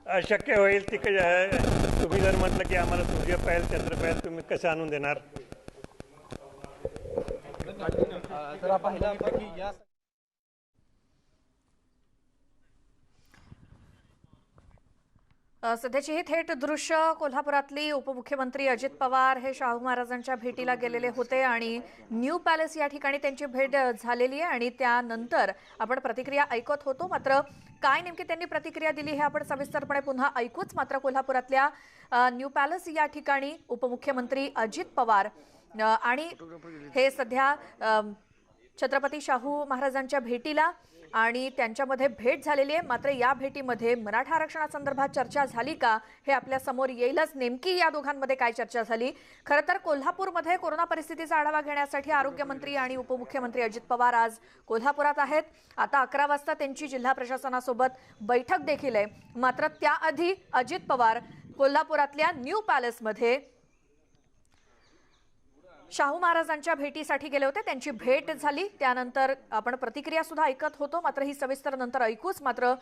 अशक्य होईल ती तुम्ही जर म्हटलं की आम्हाला सूर्य पाहिल चंद्र पाहिल तुम्ही कसं आणून देणार? जर पाहिलं की या सध्याची ही थेट दृश्य कोल्हापुरातली उपमुख्यमंत्री अजित पवार हे शाहू महाराजांच्या भेटीला गेलेले होते आणि न्यू पॅलेस या ठिकाणी त्यांची भेट झालेली आहे आणि त्यानंतर आपण प्रतिक्रिया ऐकत होतो. मात्र काय नेमकी त्यांनी प्रतिक्रिया दिली हे आपण सविस्तरपणे पुन्हा ऐकूच. मात्र कोल्हापुरातल्या न्यू पॅलेस या ठिकाणी उपमुख्यमंत्री अजित पवार आणि हे सध्या छत्रपती शाहू महाराजांच्या भेटीला आणि त्यांच्यामध्ये भेट झालेली आहे. मात्र या भेटीमध्ये मराठा आरक्षणासंदर्भात चर्चा झाली का हे आपल्या समोर येईलच. नेमकी या दोघांमध्ये काय चर्चा झाली? खरं तर कोल्हापूरमध्ये कोरोना परिस्थितीचा आढावा घेण्यासाठी आरोग्यमंत्री आणि उपमुख्यमंत्री अजित पवार आज कोल्हापुरात आहेत. आता 11 वाजता त्यांची जिल्हा प्रशासनासोबत बैठक देखील आहे. मात्र त्याआधी अजित पवार कोल्हापुरातल्या न्यू पॅलेसमध्ये शाहू महाराजांच्या भेटीसाठी गेले होते. त्यांची भेट झाली त्यानंतर आपण प्रतिक्रिया सुद्धा ऐकत होतो. मात्र ही सविस्तर नंतर ऐकूच. मात्र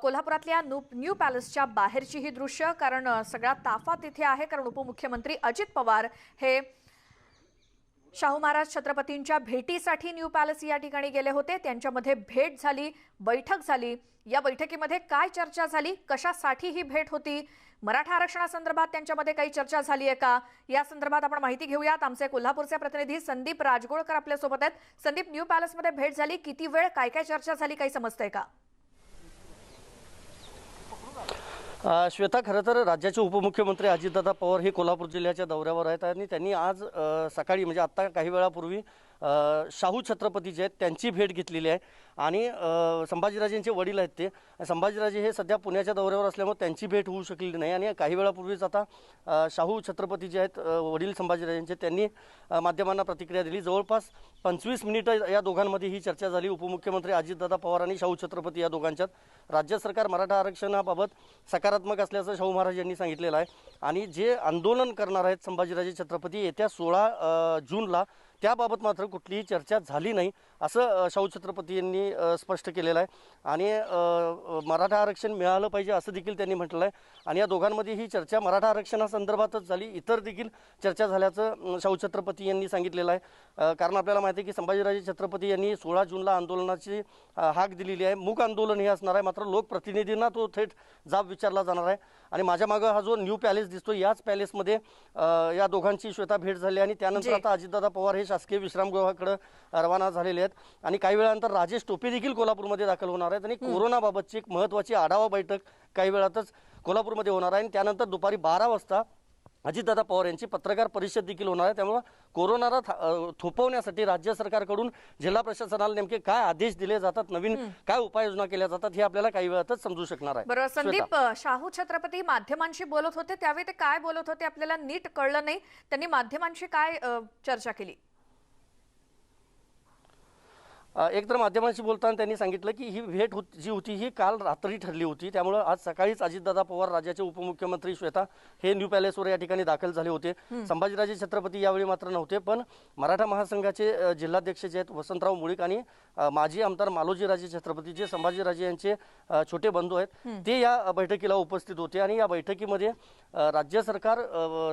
कोल्हापुरातल्या न्यू पॅलेसच्या बाहेरची ही दृश्य, कारण सगळा ताफा तिथे आहे. कारण उपमुख्यमंत्री अजित पवार हे शाहू महाराज छत्रपतींच्या भेटीसाठी न्यू पॅलेस या ठिकाणी गेले होते. त्यांच्यामध्ये भेट झाली, बैठक झाली. या बैठकीमध्ये काय चर्चा झाली, कशासाठी ही भेट होती, मराठा आरक्षणासंदर्भात त्यांच्यामध्ये काही चर्चा झाली आहे का, या संदर्भात आपण माहिती घेऊयात. आमचे कोल्हापूरचे प्रतिनिधी संदीप राजगोळकर आपल्या सोबत आहेत. संदीप, न्यू पॅलेसमध्ये भेट झाली, किती वेळ, काय काय चर्चा झाली, काही समजतंय का? श्वेता, खरं तर राज्याचे उपमुख्यमंत्री अजितदादा पवार हे कोल्हापूर जिल्ह्याच्या दौऱ्यावर आहेत आणि त्यांनी आज सकाळी म्हणजे आत्ता काही वेळापूर्वी शाहू छत्रपती जे आहेत त्यांची भेट घेतलेली आहे. आणि संभाजीराजेंचे वडील आहेत ते संभाजीराजे हे सध्या पुण्याच्या दौऱ्यावर असल्यामुळे त्यांची भेट होऊ शकलेली नाही. आणि काही वेळापूर्वीच आता शाहू छत्रपती जे आहेत वडील संभाजीराजेंचे त्यांनी माध्यमांना प्रतिक्रिया दिली. जवळपास 25 मिनिटं या दोघांमध्ये ही चर्चा झाली. उपमुख्यमंत्री अजितदादा पवार आणि शाहू छत्रपती या दोघांच्यात राज्य सरकार मराठा आरक्षणाबाबत सकारात्मक असल्याचं शाहू महाराज यांनी सांगितलेलं आहे. आणि जे आंदोलन करणार आहेत संभाजीराजे छत्रपती येत्या 16 जूनला, त्याबाबत मात्र कुठलीही चर्चा झाली नाही असं शाहू छत्रपती यांनी स्पष्ट केलेलं आहे. आणि मराठा आरक्षण मिळालं पाहिजे असं देखील त्यांनी म्हटलं आहे. आणि या दोघांमध्ये ही चर्चा मराठा आरक्षणासंदर्भातच झाली, इतर देखील चर्चा झाल्याचं शाहू छत्रपती यांनी सांगितलेलं आहे. कारण आपल्याला माहिती आहे की संभाजीराजे छत्रपती यांनी 16 जूनला आंदोलनाची हाक दिलेली आहे. मूक आंदोलन हे असणार आहे, मात्र लोकप्रतिनिधींना तो थेट जाब विचारला जाणार आहे. आणि माझ्या मागं हा जो न्यू पॅलेस दिसतो, याच पॅलेसमध्ये या दोघांची श्वेता भेट झाली. आणि त्यानंतर आता अजितदादा पवार हे शासकीय विश्रामगृहाकडे रवाना झालेले आहेत. आणि काही वेळानंतर राजेश टोपे देखील कोल्हापूरमध्ये दाखल होणार आहेत. आणि कोरोनाबाबतची एक महत्त्वाची आढावा बैठक काही वेळातच कोल्हापूरमध्ये होणार आहे. आणि त्यानंतर दुपारी 12 वाजता अजितदादा पवार यांची पत्रकार परिषद देखील होणार आहे. त्यामुळे कोरोनाला थोपवण्यासाठी राज्य सरकारकडून जिल्हा प्रशासनाला नेमके काय आदेश दिले जातात, नवीन काय उपाययोजना केल्या जातात, हे आपल्याला काही वेळातच समजू शकणार आहे. बरोबर संदीप, शाहू छत्रपती माध्यमांशी बोलत होते, त्यावेळी ते काय बोलत होते आपल्याला नीट कळलं नाही. त्यांनी माध्यमांशी काय चर्चा केली? एकतर माध्यमांशी बोलताना त्यांनी सांगितलं की ही भेट जी होती ही काल रात्री ठरली होती. त्यामुळे आज सकाळीच अजितदादा पवार राज्याचे उपमुख्यमंत्री श्वेता हे न्यू पॅलेसवर या ठिकाणी दाखल झाले होते. संभाजीराजे छत्रपती यावेळी मात्र नव्हते, पण मराठा महासंघाचे जिल्हाध्यक्ष जे आहेत वसंतराव मुळीक आणि माजी आमदार मालोजीराजे छत्रपती जे संभाजीराजे यांचे छोटे बंधू आहेत ते या बैठकीला उपस्थित होते. आणि या बैठकीमध्ये राज्य सरकार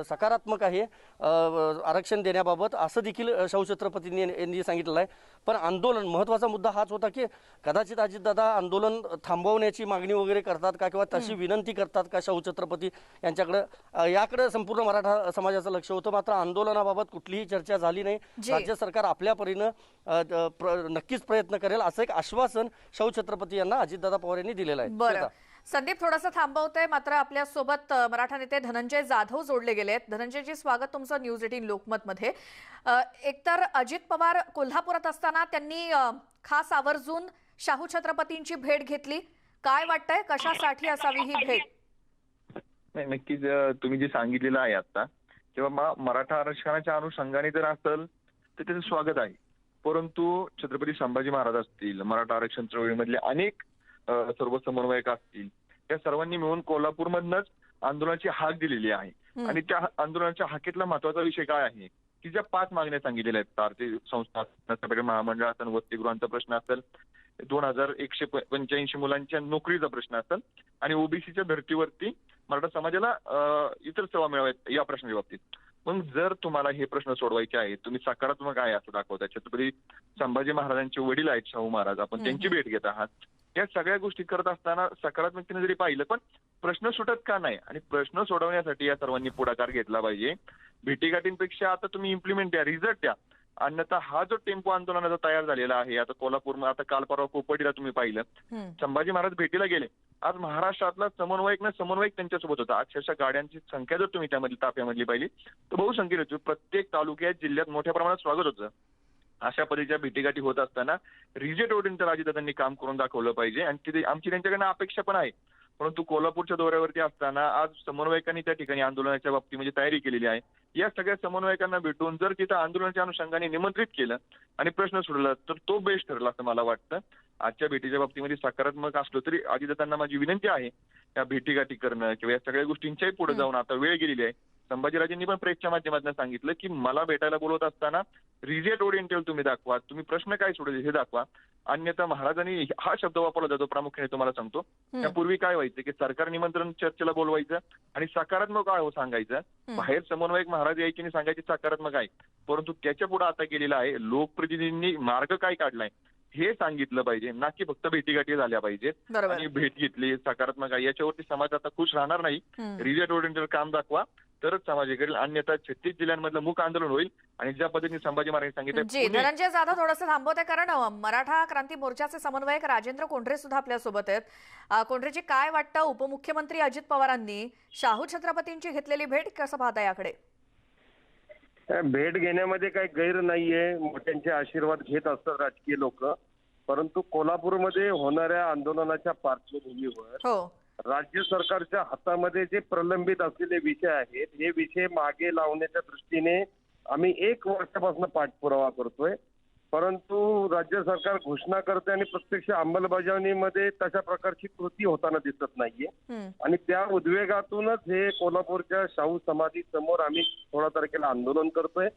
सकारात्मक आहे आरक्षण देण्याबाबत असं देखील शाहू छत्रपतींनी यांनी सांगितलं आहे. पण आंदोलन, महत्त्वाचा मुद्दा हाच होता की कदाचित अजितदादा आंदोलन थांबवण्याची मागणी वगैरे करतात का किंवा तशी विनंती करतात का शाहू छत्रपती यांच्याकडे, याकडे संपूर्ण मराठा समाजाचं लक्ष होतं. मात्र आंदोलनाबाबत कुठलीही चर्चा झाली नाही. राज्य सरकार आपल्या परीनं नक्कीच प्रयत्न करेल असं एक आश्वासन शाहू छत्रपती यांना अजितदादा पवार यांनी दिलेलं आहे. संदीप, थोडंसं थांबवतोय, मात्र आपल्या सोबत मराठा नेते धनंजय जाधव जोडले गेलेत. धनंजयजी, स्वागत तुमचं न्यूज 18 लोकमत मध्ये. एकतर अजित पवार कोल्हापुरात असताना त्यांनी खास आवर्जून शाहू छत्रपतींची भेट घेतली. काय वाटतंय, कशासाठी असावी ही भेट? नाही, नक्कीच तुम्ही जे सांगितलेलं आहे आता, किंवा मराठा आरक्षणाच्या अनुषंगाने जर असेल तर त्याचं स्वागत आहे. परंतु छत्रपती संभाजी महाराज असतील, मराठा आरक्षण चळवळीमधले अनेक सर्व समन्वयक असतील, या सर्वांनी मिळून कोल्हापूरमधनच आंदोलनाची हाक दिलेली आहे. आणि त्या आंदोलनाच्या हाकेतला महत्वाचा विषय काय आहे की ज्या 5 मागण्या सांगितलेल्या आहेत, आर्थिक संस्था, महामंडळ असेल, वसतिगृहांचा प्रश्न असेल, 2185 मुलांच्या नोकरीचा प्रश्न असेल आणि ओबीसीच्या धर्तीवरती मराठा समाजाला इतर सेवा मिळाव्यात या प्रश्नाच्या बाबतीत. मग जर तुम्हाला हे प्रश्न सोडवायचे आहेत, तुम्ही सकारात्मक आहे असं दाखवता, छत्रपती संभाजी महाराजांचे वडील आहेत शाहू महाराज, आपण त्यांची भेट घेत आहात, या सगळ्या गोष्टी करत असताना सकारात्मकतेने जरी पाहिलं पण प्रश्न सुटत का नाही, आणि प्रश्न सोडवण्यासाठी या सर्वांनी पुढाकार घेतला पाहिजे. भेटीगाठींपेक्षा आता तुम्ही इम्प्लिमेंट द्या, रिझल्ट द्या. अन्यथा हा जो टेम्पो आंदोलनाचा तयार झालेला आहे, आता कोल्हापूर, आता काल परवा कोपर्डीला तुम्ही पाहिलं, संभाजी महाराज भेटीला गेले. आज महाराष्ट्रातला समन्वयक त्यांच्यासोबत होता. अक्षरशः गाड्यांची संख्या जर तुम्ही त्यामधली ताफ्यामधली पाहिली तर बहुसंख्येने होती. प्रत्येक तालुक्यात जिल्ह्यात मोठ्या प्रमाणात स्वागत होतं. अशा पद्धतीच्या भेटीगाठी होत असताना रिजेट ओढींचं राजदादांनी काम करून दाखवलं पाहिजे, आणि तिथे आमची त्यांच्याकडनं अपेक्षा पण आहे. परंतु कोल्हापूरच्या दौऱ्यावरती असताना आज समन्वयकांनी त्या ठिकाणी आंदोलनाच्या बाबतीमध्ये तयारी केलेली आहे. या सगळ्या समन्वयकांना भेटून जर तिथं आंदोलनाच्या अनुषंगाने निमंत्रित केलं आणि प्रश्न सोडला तर तो बेस्ट ठरला असं मला वाटतं. आजच्या भेटीच्या बाबतीमध्ये सकारात्मक असलो तरी अजितदादांना माझी विनंती आहे या भेटीगाठी करणं किंवा या सगळ्या गोष्टींच्याही पुढे जाऊन आता वेळ गेलेली आहे. संभाजीराजेंनी पण प्रेसच्या माध्यमातून सांगितलं की मला भेटायला बोलवत असताना रिझल्ट ओरिएंटेड तुम्ही दाखवा, तुम्ही प्रश्न काय सोडले हे दाखवा. अन्यथा महाराजांनी हा शब्द वापरला जातो प्रामुख्याने, तुम्हाला सांगतो. त्यापूर्वी काय व्हायचं की सरकार निमंत्रण चर्चेला बोलवायचं आणि सकारात्मक आहे सांगायचं, बाहेर समन्वयक महाराज यायचे आणि सांगायचे सकारात्मक आहे. परंतु त्याच्या पुढे आता गेलेला आहे लोकप्रतिनिधींनी मार्ग काय काढलाय हे सांगितलं पाहिजे, ना की फक्त भेटीगाठी झाल्या पाहिजेत आणि भेट घेतली सकारात्मक आहे याच्यावरती समाज आता खुश राहणार नाही. रिझल्ट ओरिएंटेड काम दाखवा तरच समाज करेल, अन्यथा 36 जिल्ह्यांमधलं मूक आंदोलन होईल. आणि ज्या पद्धतीने संभाजी महाराजांनी सांगितलं. धनंजय जाधव थोडंसं थांबवत आहे कारण मराठा क्रांती मोर्चाचे समन्वयक राजेंद्र कोंढरे सुद्धा आपल्या सोबत आहेत. कोंढरेजी, काय वाटतं, उपमुख्यमंत्री अजित पवारांनी शाहू छत्रपतींची घेतलेली भेट कसं पाहता याकडे? भेट घेण्यामध्ये काही गैर नाहीये, मोठ्यांचे आशीर्वाद घेत असतात राजकीय लोक. परंतु कोल्हापूरमध्ये होणाऱ्या आंदोलनाच्या पार्श्वभूमीवर राज्य सरकारच्या हातामध्ये जे प्रलंबित असलेले विषय आहेत, हे विषय मागे लावण्याच्या दृष्टीने आम्ही 1 वर्षापासून पाठपुरावा करतोय. परंतु राज्य सरकार घोषणा करते आणि प्रत्यक्ष अंमलबजावणीमध्ये तशा प्रकारची कृती होताना दिसत नाहीये. आणि त्या उद्वेगातूनच हे कोल्हापूरच्या शाहू समाधी समोर आम्ही 16 तारखेला आंदोलन करतोय.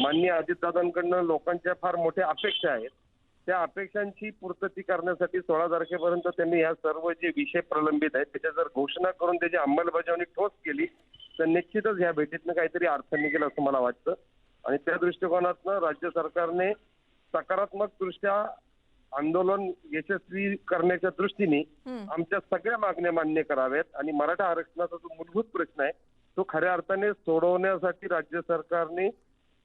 माननीय अजितदादांकडनं लोकांच्या फार मोठ्या अपेक्षा आहेत. त्या अपेक्षांची पूर्तती करण्यासाठी 16 तारखेपर्यंत त्यांनी ह्या सर्व जे विषय प्रलंबित आहेत त्याच्या जर घोषणा करून त्याची अंमलबजावणी ठोस केली तर निश्चितच ह्या भेटीतनं काहीतरी अर्थ निघेल असं मला वाटतं. आणि त्या दृष्टिकोनातनं राज्य सरकारने सकारात्मक दृष्ट्या आंदोलन यशस्वी करण्याच्या दृष्टीने आमच्या सगळ्या मागण्या मान्य कराव्यात. आणि मराठा आरक्षणाचा जो मूलभूत प्रश्न आहे तो खऱ्या अर्थाने सोडवण्यासाठी राज्य सरकारने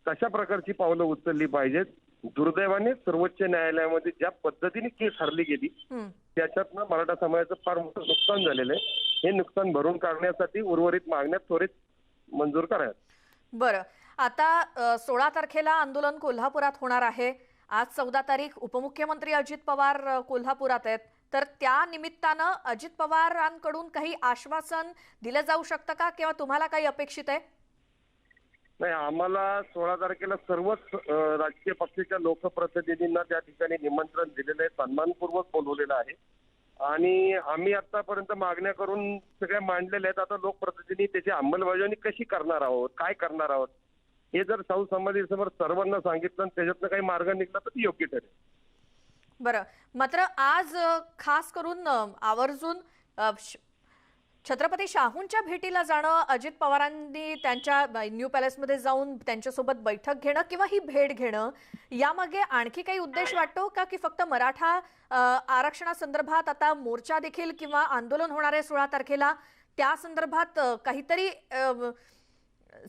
कशा प्रकारची पावलं उचलली पाहिजेत. दुर्दैवाने सर्वोच्च न्यायालयामध्ये ज्या पद्धतीने केस हरली गेली त्याच्यातनं मराठा समाजाचं फार मोठं नुकसान झालेलं आहे. हे नुकसान भरून काढण्यासाठी उर्वरित मागण्या त्वरित मंजूर कराव्यात. बरं, आता 16 तारखेला आंदोलन कोल्हापुरात होणार आहे. आज 14 तारीख, उपमुख्यमंत्री अजित पवार कोल्हापुरात आहेत, तर त्या निमित्तानं अजित पवारांकडून काही आश्वासन दिलं जाऊ शकतं का, किंवा तुम्हाला काही अपेक्षित आहे? नाही, आम्हाला 16 तारखेला सर्वच राजकीय पक्षाच्या लोकप्रतिनिधींना त्या ठिकाणी निमंत्रण दिलेलं आहे, सन्मानपूर्वक बोलवलेलं आहे. आणि आम्ही आतापर्यंत मागण्या करून सगळ्या मांडलेल्या आहेत. आता लोकप्रतिनिधी त्याची अंमलबजावणी कशी करणार आहोत, काय करणार आहोत, हे जर शाहू समाधीसमोर सर्वांना सांगितलं आणि त्याच्यातनं काही मार्ग निघला तर योग्य ठरेल. बरं, मात्र आज खास करून आवर्जून छत्रपती शाहूंच्या भेटीला जाणं, अजित पवारांनी त्यांच्या न्यू पॅलेसमध्ये जाऊन त्यांच्यासोबत बैठक घेणं किंवा ही भेट घेणं, यामागे आणखी काही उद्देश वाटतो का, की फक्त मराठा आरक्षणासंदर्भात आता मोर्चा देखील किंवा आंदोलन होणार आहे 16 तारखेला, त्या संदर्भात काहीतरी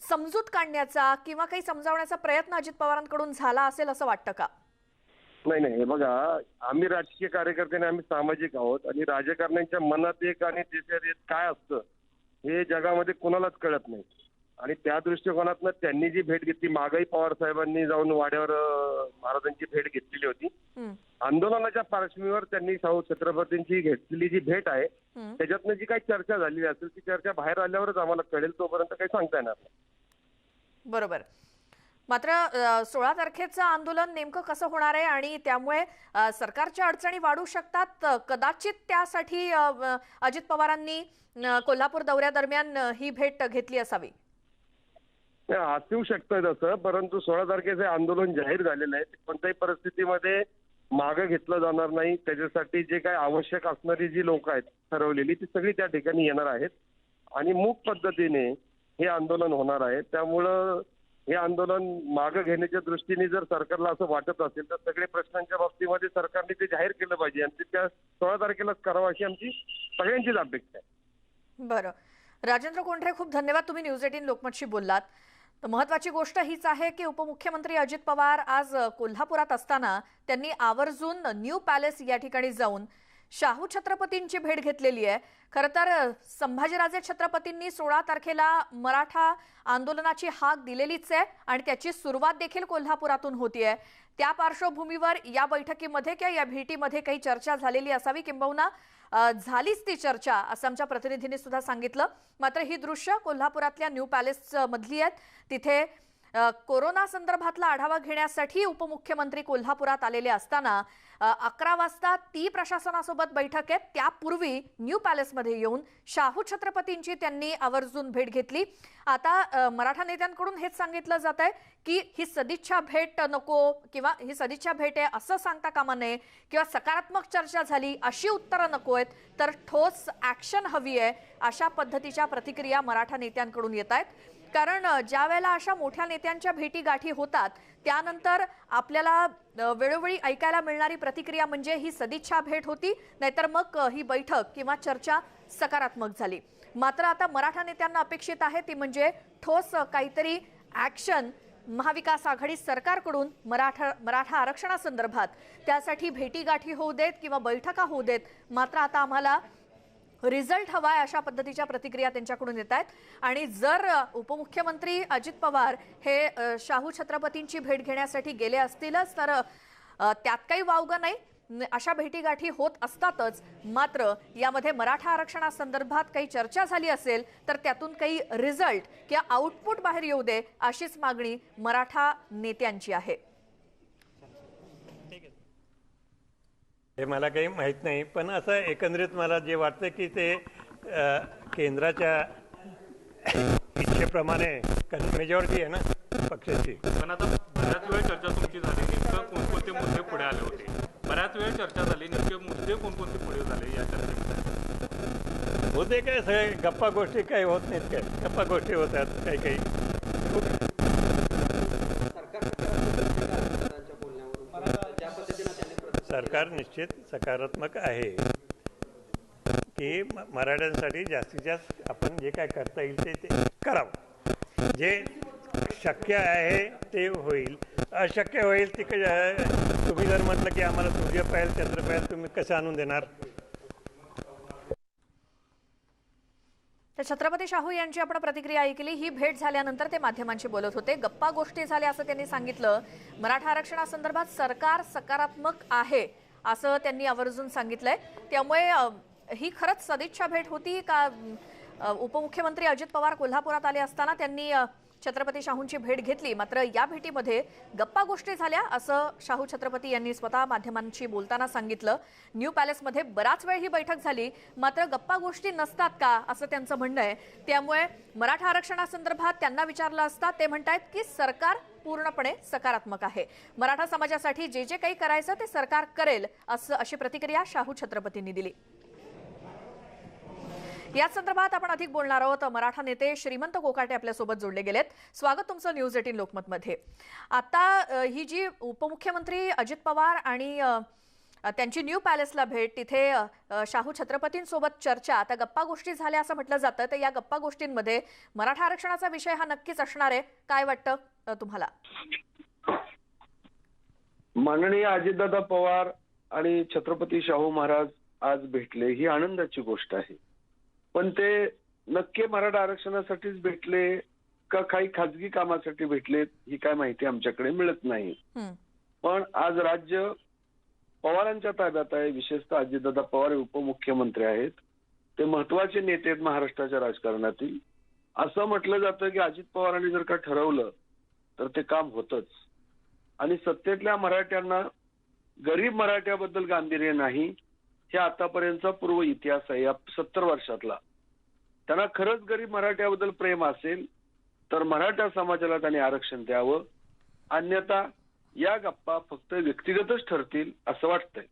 समजूत काढण्याचा किंवा काही समजावण्याचा प्रयत्न अजित पवारांकडून झाला असेल असं वाटतं का? नाही, हे बघा, आम्ही राजकीय कार्यकर्ते, आम्ही सामाजिक आहोत आणि राजकारण्यांच्या मनात एक आणि देशात एक काय असतं हे जगामध्ये कोणालाच कळत नाही. आणि त्या दृष्टिकोनातनं त्यांनी जी भेट घेतली, मागही पवार साहेबांनी जाऊन वाड्यावर महाराजांची भेट घेतलेली होती. आंदोलनाच्या पार्श्वभूमीवर त्यांनी शाहू छत्रपतींची घेतलेली जी भेट आहे त्याच्यातनं जी काही चर्चा झालेली असेल ती चर्चा बाहेर आल्यावरच आम्हाला कळेल, तोपर्यंत काही सांगता येणार नाही. बरोबर. मात्र 16 तारखेचं आंदोलन नेमकं कसं होणार आहे आणि त्यामुळे सरकारच्या अडचणी वाढू शकतात, कदाचित त्यासाठी अजित पवारांनी कोल्हापूर दौऱ्यादरम्यान ही भेट घेतली असावी. असू शकतं तसं, परंतु 16 तारखेचे आंदोलन जाहीर झालेलं आहे. कोणत्याही परिस्थितीमध्ये मागं घेतलं जाणार नाही. त्याच्यासाठी जे काही आवश्यक असणारी जी लोक आहेत ठरवलेली ती सगळी त्या ठिकाणी येणार आहेत आणि मूक पद्धतीने हे आंदोलन होणार आहे. त्यामुळं हे आंदोलन मागं घेण्याच्या दृष्टीने जर सरकारला असं वाटत असेल तर सगळे प्रश्नांच्या बाबतीमध्ये सरकारने ते जाहीर केलं पाहिजे आणि ते त्या 16 तारखेलाच करावं अशी आमची सगळ्यांचीच अपेक्षा आहे. बरं, राजेंद्र कोंढरे, खूप धन्यवाद, तुम्ही न्यूज 18 लोकमतशी बोललात. तर महत्त्वाची गोष्ट हीच आहे की उपमुख्यमंत्री अजित पवार आज कोल्हापुरात असताना त्यांनी आवर्जून न्यू पॅलेस या ठिकाणी जाऊन शाहू छत्रपतींची भेट घेतलेली आहे. खरं तर संभाजीराजे छत्रपतींनी 16 तारखेला मराठा आंदोलनाची हाक दिलेलीच आहे आणि त्याची सुरुवात देखील कोल्हापुरातून होतीये. त्या पार्श्वभूमीवर या बैठकीमध्ये किंवा या भेटीमध्ये काही चर्चा झालेली असावी, किंबहुना झालीच ती चर्चा असं आमच्या प्रतिनिधींनी सुद्धा सांगितलं. मात्र ही दृश्य कोल्हापुरातल्या न्यू पॅलेस मधली आहेत. तिथे कोरोना संदर्भातला आढावा घेण्यासाठी उपमुख्यमंत्री कोल्हापुरात आलेले असताना 11 वाजता ती प्रशासनासोबत बैठक आहे. त्यापूर्वी न्यू पॅलेसमध्ये येऊन शाहू छत्रपतींची त्यांनी आवर्जून भेट घेतली. आता मराठा नेत्यांकडून हेच सांगितलं जात आहे की ही सदिच्छा भेट नको किंवा ही सदिच्छा भेट आहे असं सांगता कामा नये किंवा सकारात्मक चर्चा झाली अशी उत्तरं नको आहेत, तर ठोस ॲक्शन हवी आहे अशा पद्धतीच्या प्रतिक्रिया मराठा नेत्यांकडून येत आहेत. कारण ज्या वेळेला अशा मोठ्या नेत्यांच्या भेटी गाठी होतात त्यानंतर आपल्याला वेळोवेळी ऐकायला मिळणारी प्रतिक्रिया म्हणजे ही सदिच्छा भेट होती, नाहीतर मग ही बैठक किंवा चर्चा सकारात्मक झाली. मात्र आता मराठा नेत्यांना अपेक्षित आहे ती म्हणजे ठोस काहीतरी ॲक्शन महाविकास आघाडी सरकारकडून मराठा आरक्षणासंदर्भात. त्यासाठी भेटीगाठी होऊ देत किंवा बैठका होऊ देत, मात्र आता आम्हाला रिझल्ट हवाय अशा पद्धतीच्या प्रतिक्रिया त्यांच्याकडून येत आहेत. आणि जर उपमुख्यमंत्री अजित पवार हे शाहू छत्रपतींची भेट घेण्यासाठी गेले असतीलच तर त्यात काही वावगं नाही, अशा भेटीगाठी होत असतातच. मात्र यामध्ये मराठा आरक्षणासंदर्भात काही चर्चा झाली असेल तर त्यातून काही रिझल्ट किंवा आउटपुट बाहेर येऊ दे अशीच मागणी मराठा नेत्यांची आहे. हे मला काही माहीत नाही, पण असं एकंदरीत मला जे वाटतं की ते केंद्राच्या इच्छेप्रमाणे मेजॉरिटी आहे ना पक्षाची. पण आता बऱ्याच वेळ चर्चा तुमची झाली, नेमकं कोणकोणते मुद्दे पुढे आले होते, बऱ्याच वेळ चर्चा झाली, नेमके मुद्दे कोणकोणते पुढे झाले या चर्चेमध्ये? होते काय सगळे गप्पा गोष्टी काही होत नाहीत, काय गप्पा गोष्टी होतात काही काही. सरकार निश्चित सकारात्मक आहे की मराठ्यांसाठी जास्तीत जास्त आपण जे काय करता येईल ते करावं. जे शक्य आहे ते होईल, अशक्य होईल ते तुम्ही जर म्हटलं की आम्हाला सूर्य पाहिजे चंद्र पाहिजे तुम्ही कसं आणून देणार. तर छत्रपती शाहू यांची आपण प्रतिक्रिया ऐकली. ही भेट झाल्यानंतर ते माध्यमांशी बोलत होते. गप्पा गोष्टी झाल्या असं त्यांनी सांगितलं. मराठा आरक्षणासंदर्भात सरकार सकारात्मक आहे असं त्यांनी आवर्जून सांगितलंय. त्यामुळे ही खरंच सदिच्छा भेट होती का? उपमुख्यमंत्री अजित पवार कोल्हापुरात आले असताना त्यांनी छत्रपती शाहूंची भेट घेतली, मात्र या भेटीमध्ये गप्पा गोष्टी झाल्या असं शाहू छत्रपती यांनी स्वतः माध्यमांशी बोलताना सांगितलं. न्यू पॅलेसमध्ये बराच वेळ ही बैठक झाली, मात्र गप्पा गोष्टी नसतात का असं त्यांचं म्हणणं आहे. त्यामुळे मराठा आरक्षणासंदर्भात त्यांना विचारलं असता ते म्हणतायत की सरकार पूर्णपणे सकारात्मक आहे. मराठा समाजासाठी जे जे काही करायचं ते सरकार करेल अशी प्रतिक्रिया शाहू छत्रपतींनी दिली. याच संदर्भात आपण अधिक बोलणार आहोत. मराठा नेते श्रीमंत कोकाटे आपल्यासोबत जोडले गेलेत. स्वागत तुमचं न्यूज 18 लोकमतमध्ये. आता ही जी उपमुख्यमंत्री अजित पवार आणि त्यांची न्यू पॅलेसला भेट, तिथे शाहू छत्रपतींसोबत चर्चा, आता गप्पा गोष्टी झाल्या असं म्हटलं जातं. तर या गप्पा गोष्टींमध्ये मराठा आरक्षणाचा विषय हा नक्कीच असणार आहे. काय वाटतं तुम्हाला? माननीय अजितदादा पवार आणि छत्रपती शाहू महाराज आज भेटले ही आनंदाची गोष्ट आहे. पण ते नक्की मराठा आरक्षणासाठीच भेटले का काही खाजगी कामासाठी भेटलेत ही काय माहिती आमच्याकडे मिळत नाही. पण आज राज्य पवारांच्या ताब्यात आहे. विशेषतः अजितदादा पवार उपमुख्यमंत्री आहेत. ते महत्वाचे नेते आहेत महाराष्ट्राच्या राजकारणातील. असं म्हटलं जातं की अजित पवारांनी जर का ठरवलं तर ते काम होतच. आणि सत्तेतल्या मराठ्यांना, गरीब मराठ्याबद्दल गांभीर्य नाही हे आतापर्यंतचा पूर्व इतिहास आहे या 70 वर्षातला. त्यांना खरंच गरीब मराठ्याबद्दल प्रेम असेल तर मराठा समाजाला त्यांनी आरक्षण द्यावं. अन्यथा या गप्पा फक्त व्यक्तिगतच ठरतील असं वाटतंय.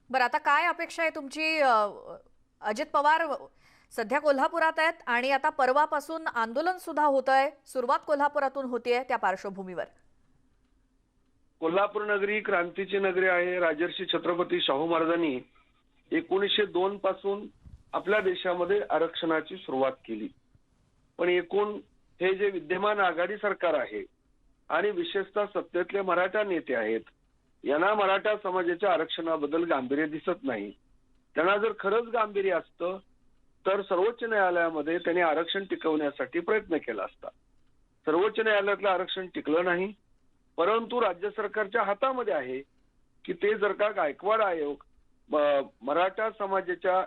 बरं, आता काय अपेक्षा आहे तुमची? अजित पवार सध्या कोल्हापुरात आहेत आणि आता परवापासून आंदोलन सुद्धा होत आहे, सुरुवात कोल्हापुरातून होतीये. त्या पार्श्वभूमीवर कोल्हापूर नगरी क्रांतीची नगरी आहे. राजर्षी छत्रपती शाहू महाराजांनी 1902 पासून आपल्या देशामध्ये आरक्षणाची सुरुवात केली. पण एकूण हे जे विद्यमान आघाडी सरकार आहे आणि विशेषतः सत्तेतले मराठा नेते आहेत, यांना मराठा समाजाच्या आरक्षणाबद्दल गांभीर्य दिसत नाही. त्यांना जर खरंच गांभीर्य असतं तर सर्वोच्च न्यायालयामध्ये त्यांनी आरक्षण टिकवण्यासाठी प्रयत्न केला असता. सर्वोच्च न्यायालयातलं आरक्षण टिकलं नाही, परंतु राज्य सरकारच्या हातामध्ये आहे की ते जर का गायकवाड आयोग मराठा समाजाच्या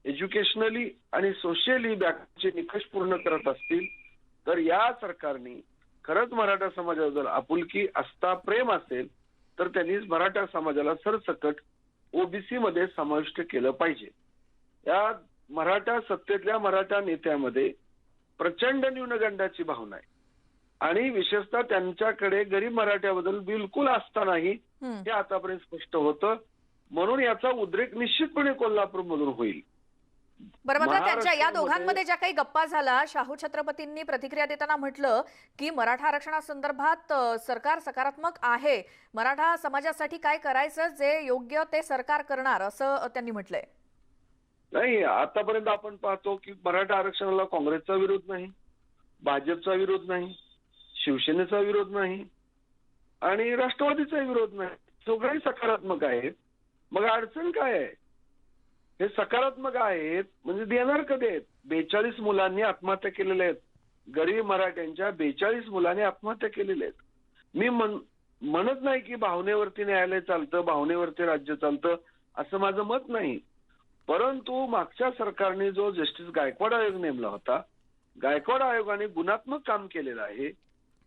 एज्युकेशनली आणि सोशियली बॅकचे निकष पूर्ण करत असतील तर या सरकारने खरंच मराठा समाजाबद्दल आपुलकी आस्था प्रेम असेल तर त्यांनी मराठा समाजाला सरसकट ओबीसी मध्ये समाविष्ट केलं पाहिजे. या मराठा सत्तेतल्या मराठा नेत्यामध्ये प्रचंड न्यूनगंडाची भावना आहे आणि विशेषतः त्यांच्याकडे गरीब मराठ्याबद्दल बिलकुल आस्था नाही हे आतापर्यंत स्पष्ट होतं. म्हणून याचा उद्रेक निश्चितपणे कोल्हापूरमधून होईल. बरोबर. त्यांच्या या दोघांमध्ये ज्या काही गप्पा झाला, शाहू छत्रपतींनी प्रतिक्रिया देताना म्हटलं की मराठा आरक्षणासंदर्भात सरकार सकारात्मक आहे, मराठा समाजासाठी काय करायचं जे योग्य ते सरकार करणार, असं त्यांनी म्हटलंय. नाही, आतापर्यंत आपण पाहतो की मराठा आरक्षणाला काँग्रेसचा विरोध नाही, भाजपचा विरोध नाही, शिवसेनेचा विरोध नाही आणि राष्ट्रवादीचा विरोध नाही. सगळे सकारात्मक आहेत. मग अडचण काय आहे? हे सकारात्मक आहेत म्हणजे देणार कधी आहेत? 42 मुलांनी आत्महत्या केलेल्या आहेत. गरीब मराठ्यांच्या 42 मुलांनी आत्महत्या केलेल्या आहेत. मी म्हणत नाही की भावनेवरती न्यायालय चालतं, भावनेवरती राज्य चालतं, असं माझं मत नाही. परंतु मागच्या सरकारने जो जस्टिस गायकवाड आयोग नेमला होता, गायकवाड आयोगाने गुणात्मक काम केलेलं आहे.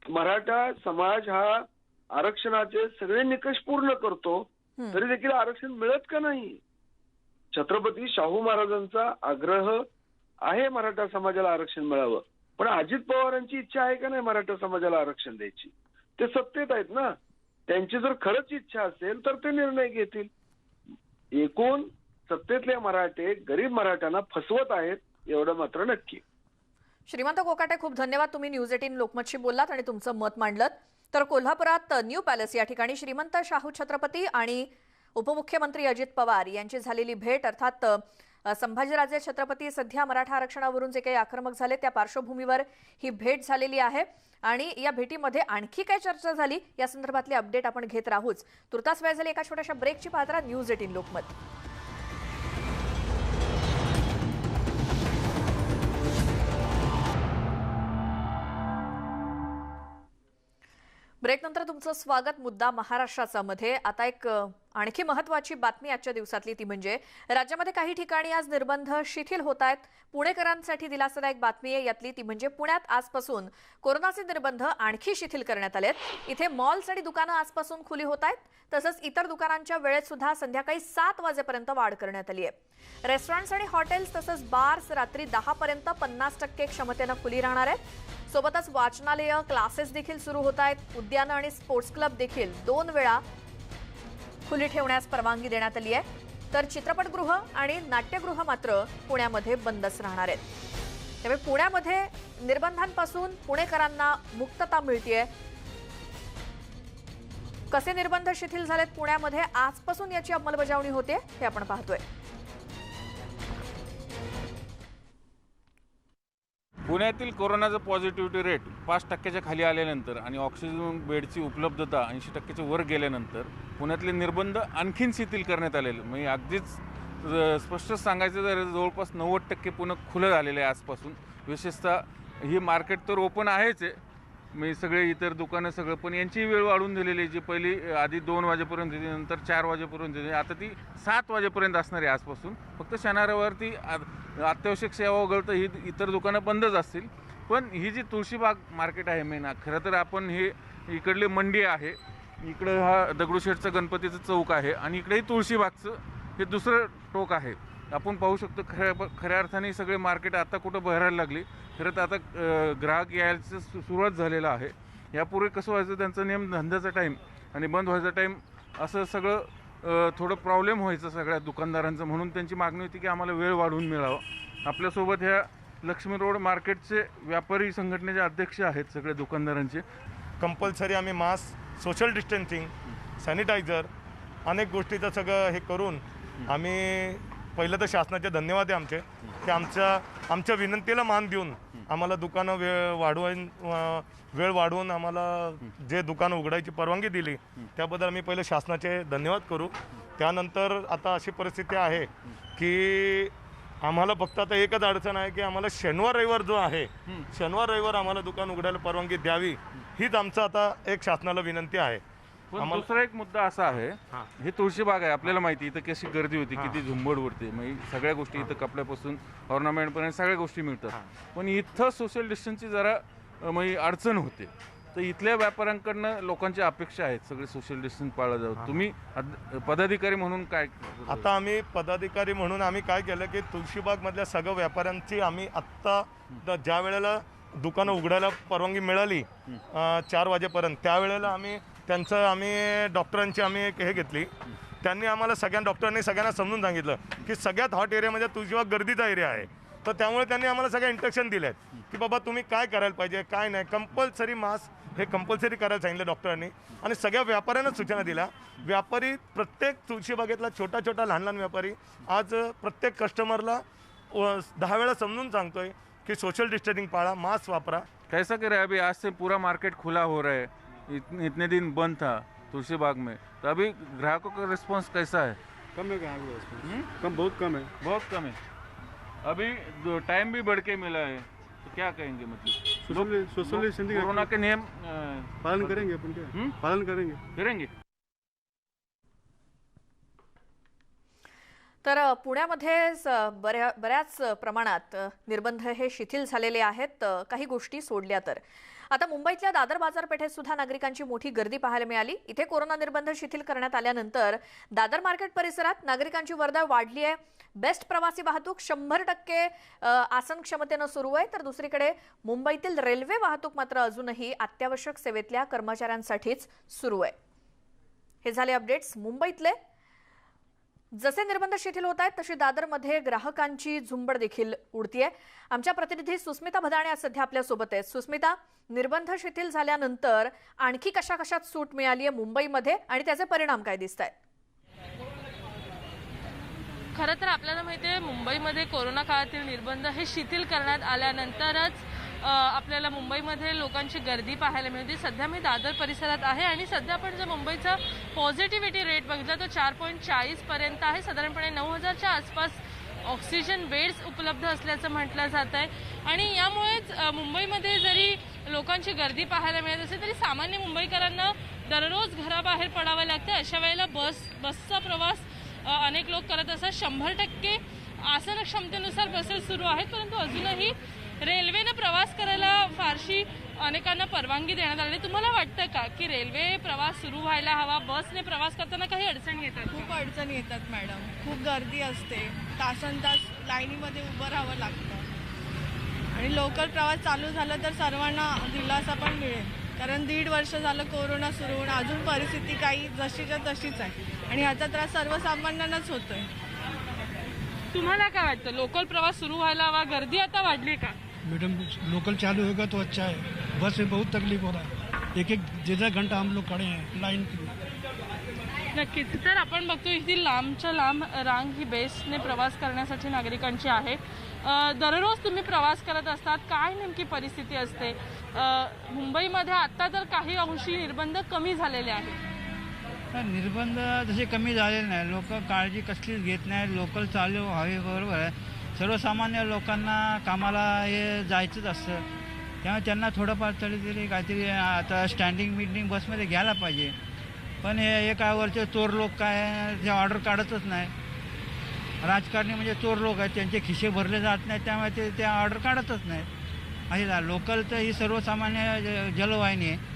मराठा समाज हा आरक्षणाचे सगळे निकष पूर्ण करतो, तरी देखील आरक्षण मिळत का नाही? छत्रपती शाहू महाराजांचा आग्रह आहे मराठा समाजाला आरक्षण मिळावं, पण अजित पवारांची इच्छा आहे का नाही मराठा समाजाला आरक्षण द्यायची? ते सत्तेत आहेत ना, त्यांची जर खरंच इच्छा असेल तर ते निर्णय घेतील. एकूण सत्तेतले मराठे गरीब मराठ्यांना फसवत आहेत एवढं मात्र नक्की. श्रीमंत कोकाटे, खूप धन्यवाद. तुम्ही न्यूज 18 लोकमतशी बोललात आणि तुमचं मत मांडलं. तर कोल्हापुरात न्यू पॅलेस या ठिकाणी श्रीमंत शाहू छत्रपती आणि उपमुख्यमंत्री अजित पवार यांची झालेली भेट, अर्थात संभाजीराजे छत्रपती सध्या मराठा आरक्षणावरून जे काही आक्रमक झाले त्या पार्श्वभूमीवर ही भेट झालेली आहे आणि या भेटीमध्ये आणखी काय चर्चा झाली या संदर्भातले अपडेट आपण घेत राहूच. तुर्तास वेळ झाली एका छोट्याशा ब्रेकची. पाहत राहा न्यूज 18 लोकमत. ब्रेक नंतर तुमचं स्वागत. मुद्दा महाराष्ट्राचा मध्ये आता एक आणखी महत्त्वाची बातमी आजच्या दिवसातली, ती म्हणजे राज्यामध्ये काही ठिकाणी आज निर्बंध शिथिल होत आहेत. पुणेकरांसाठी दिलासादायक बातमी आहे यातली, ती म्हणजे पुण्यात आजपासून कोरोनाचे निर्बंध आणखी शिथिल करण्यात आलेत. इथे मॉल्स आणि दुकानं आजपासून खुली होत आहेत. तसंच इतर दुकानांच्या वेळेत सुद्धा संध्याकाळी 7 वाजेपर्यंत वाढ करण्यात आली आहे. रेस्टॉरंट्स आणि हॉटेल्स तसंच बार्स रात्री 10 पर्यंत 50% क्षमतेनं खुली राहणार आहेत. सोबतच वाचनालय, क्लासेस देखील सुरू होत आहेत. उद्यानं आणि स्पोर्ट्स क्लब देखील 2 वेळा खुली ठेवण्यास परवानगी देण्यात आली आहे. तर चित्रपटगृह आणि नाट्यगृह मात्र पुण्यामध्ये बंदच राहणार आहेत. त्यामुळे पुण्यामध्ये निर्बंधांपासून पुणेकरांना मुक्तता मिळतेय. कसे निर्बंध शिथिल झालेत पुण्यामध्ये, आजपासून याची अंमलबजावणी होते हे आपण पाहतोय. पुण्यातील कोरोनाचा पॉझिटिव्हिटी रेट 5% खाली आल्यानंतर आणि ऑक्सिजन बेडची उपलब्धता 80% वर गेल्यानंतर पुण्यातले निर्बंध आणखीन शिथिल करण्यात आलेले. म्हणजे अगदीच स्पष्ट सांगायचं तर जवळपास 90% पुणे खुलं झालेलं आहे आजपासून. विशेषतः ही मार्केट तर ओपन आहेच आहे, मी सगळे इतर दुकानं सगळं, पण यांची वेळ वाढून दिलेली आहे. जी पहिली आधी 2 वाजेपर्यंत होती, नंतर 4 वाजेपर्यंत होती, आता ती 7 वाजेपर्यंत असणार आहे आजपासून. फक्त शनिवारवरती अत्यावश्यक सेवा वगळता ही इतर दुकानं बंदच असतील. पण ही जी तुळशीबाग मार्केट आहे मेन, खरं तर आपण हे इकडली मंडी आहे, इकडं हा दगडूशेठचं गणपतीचं चौक आहे आणि इकडेही तुळशीबागचं हे दुसरं टोक आहे. आपण पाहू शकतो खऱ्या अर्थाने सगळे मार्केट आता कुठं बहरायला लागली. खरं तर आता ग्राहक यायचं सुरुवात झालेला आहे यापूर्वी कसं व्हायचं, त्यांचा नियम धंद्याचा टाईम आणि बंद व्हायचा टाईम असं सगळं थोडं प्रॉब्लेम व्हायचं सगळ्या दुकानदारांचं. म्हणून त्यांची मागणी होती की आम्हाला वेळ वाढवून मिळावा. आपल्यासोबत ह्या लक्ष्मी रोड मार्केटचे व्यापारी संघटनेचे अध्यक्ष आहेत सगळे दुकानदारांचे. कंपल्सरी आम्ही मास्क, सोशल डिस्टन्सिंग, सॅनिटायझर अनेक गोष्टीचं सगळं हे करून आम्ही पहिलं तर शासनाचे धन्यवाद आहे आमचे की आमच्या विनंतीला मान देऊन आम्हाला दुकानं वेळ वाढवून आम्हाला जे दुकानं उघडायची परवानगी दिली त्याबद्दल आम्ही पहिले शासनाचे धन्यवाद करू. त्यानंतर आता अशी परिस्थिती आहे की आम्हाला फक्त आता एकच अडचण आहे की आम्हाला शनिवार रविवार जो आहे, शनिवार रविवार आम्हाला दुकान उघडायला परवानगी द्यावी, हीच आमचं आता एक शासनाला विनंती आहे. पण दुसरा एक मुद्दा असा आहे, हे तुळशीबाग आहे, आपल्याला माहिती इथं कशी गर्दी होती, किती झुंबड उडते, म्हणजे सगळ्या गोष्टी इथं कपड्यापासून ऑर्नामेंटपर्यंत सगळ्या गोष्टी मिळतात. पण इथं सोशल डिस्टन्सची जरा म्हणजे अडचण होते. तर इथल्या व्यापाऱ्यांकडनं लोकांची अपेक्षा आहेत सगळे सोशल डिस्टन्स पाळलं जावं. तुम्ही पदाधिकारी म्हणून काय? आता आम्ही पदाधिकारी म्हणून आम्ही काय केलं की तुळशीबागमधल्या सगळ्या व्यापाऱ्यांची आम्ही आत्ता ज्या वेळेला दुकानं उघडायला परवानगी मिळाली 4 वाजेपर्यंत, त्यावेळेला आम्ही डॉक्टरांची आम्ही एक हे घेतली. त्यांनी आम्हाला डॉक्टरांनी सगळ्यांना समजून सांगितलं की सगळ्यात हॉट एरियामध्ये तुळशीबाग गर्दीचा एरिया आहे. तर त्यामुळे त्यांनी आम्हाला सगळ्या इंस्ट्रक्शन दिले आहेत की बाबा तुम्ही काय करायला पाहिजे, काय नाही. कंपल्सरी मास्क हे कंपल्सरी करायला सांगितलं डॉक्टरांनी आणि सगळ्या व्यापाऱ्यांना सूचना दिल्या. व्यापारी प्रत्येक तुळशीबागेतला छोटा लहान व्यापारी आज प्रत्येक कस्टमरला 10 वेळा समजून सांगतोय कि सोशल डिस्टेंसिंग पाड़ा, मास्क वापरा. कैसा करे अभी आज से पूरा मार्केट खुला हो रहा है, इतने दिन बंद था तुलसीबाग में, तो अभी ग्राहकों का रिस्पांस कैसा है? कम है ग्राहकों का रिस्पांस, कम बहुत कम है, बहुत कम है. अभी टाइम भी बढ़ के मिला है, तो क्या कहेंगे? मतलब सोशल डिस्टेंसिंग कोरोना के नियम पालन करेंगे अपन क्या? पालन करेंगे. तर पुण्यामध्ये बऱ्याच प्रमाणात निर्बंध हे शिथिल झालेले आहेत, काही गोष्टी सोडल्या तर. आता मुंबईतल्या दादर बाजारपेठेत सुद्धा नागरिकांची मोठी गर्दी पाहायला मिळाली. इथे कोरोना निर्बंध शिथिल करण्यात आल्यानंतर दादर मार्केट परिसरात नागरिकांची वर्दळ वाढली आहे. बेस्ट प्रवासी वाहतूक 100% आसन क्षमतेनं सुरू आहे, तर दुसरीकडे मुंबईतील रेल्वे वाहतूक मात्र अजूनही अत्यावश्यक सेवेतल्या कर्मचाऱ्यांसाठीच सुरू आहे. हे झाले अपडेट्स मुंबईतले. जसे निर्बंध शिथिल होत आहेत तशी दादरमध्ये ग्राहकांची झुंबड देखील उडतीये. आमच्या प्रतिनिधी सुस्मिता भदाणे आज सध्या आपल्या सोबत आहेत. सुस्मिता, निर्बंध शिथिल झाल्यानंतर आणखी कशात सूट मिळाली आहे मुंबईमध्ये आणि त्याचे परिणाम काय दिसत आहेत? खरं तर आपल्याला माहिती आहे मुंबईमध्ये कोरोना काळातील निर्बंध हे शिथिल करण्यात आल्यानंतरच आपल्याला मुंबईमध्ये लोकांची गर्दी पाहायला मिळते. सध्या मी दादर परिसरात आहे आणि सध्या आपण जर मुंबईचा पॉझिटिव्हिटी रेट बघितला तर 4.40 पर्यंत आहे. साधारणपणे 9000च्या आसपास ऑक्सिजन बेड्स उपलब्ध असल्याचं म्हटलं जात आहे. आणि यामुळेच मुंबईमध्ये जरी लोकांची गर्दी पाहायला मिळत असेल तरी सामान्य मुंबईकरांना दररोज घराबाहेर पडावं लागतं. अशा वेळेला बसचा प्रवास अनेक लोक करत असतात. 100% आसन क्षमतेनुसार बसेस सुरू आहेत, परंतु अजूनही रेल्वेनं प्रवास करायला फारशी अनेकांना परवानगी देण्यात आली. तुम्हाला वाटतं का की रेल्वे प्रवास सुरू व्हायला हवा? बसने प्रवास करताना काही अडचणी येतात? खूप अडचणी येतात मॅडम, खूप गर्दी असते, तासनतास लाईनीमध्ये उभं राहावं लागतं. आणि लोकल प्रवास चालू झाला तर सर्वांना दिलासा पण मिळेल, कारण 1.5 वर्ष झालं कोरोना सुरू होऊन अजून परिस्थिती काही जशीच्या तशीच आहे आणि ह्याचा त्रास सर्वसामान्यांनाच होतोय. तुम्हाला काय वाटतं, लोकल प्रवास सुरू व्हायला हवा? गर्दी आता वाढली का? मैडम लोकल चालू होगा तो अच्छा है, बस में बहुत तकलीफ हो रहा है, एक 1.5 घंटा हम लोग खड़े हैं लाइन के लिए. नक्कीच. तर आपण बघतो इथे लांबच्या लांब रांग ही बेस्टने प्रवास करण्यासाठी नागरिकांची आहे. दररोज तुम्ही प्रवास करत असतात, काय नेमकी परिस्थिती असते मुंबईमध्ये? आता तर काही अंशी निर्बंध कमी झालेले आहेत. निर्बंध जसे कमी झालेले नाही, लोक काळजी कसलीच घेत नाही. लोकल चालू हवे बरोबर आहे, सर्वसामान्य लोकांना कामाला हे जायचंच असतं, त्यामुळे त्यांना थोडंफार तरी काहीतरी आता स्टँडिंग मीटिंग बसमध्ये घ्यायला पाहिजे. पण हे काय वरचे चोर लोक काय ते ऑर्डर काढतच नाही. राजकारणी म्हणजे चोर लोक आहेत, त्यांचे खिसे भरले जात नाहीत, त्यामुळे ते ऑर्डर काढतच नाहीत. असे लोकल तर ही सर्वसामान्य जलवाहिनी आहे,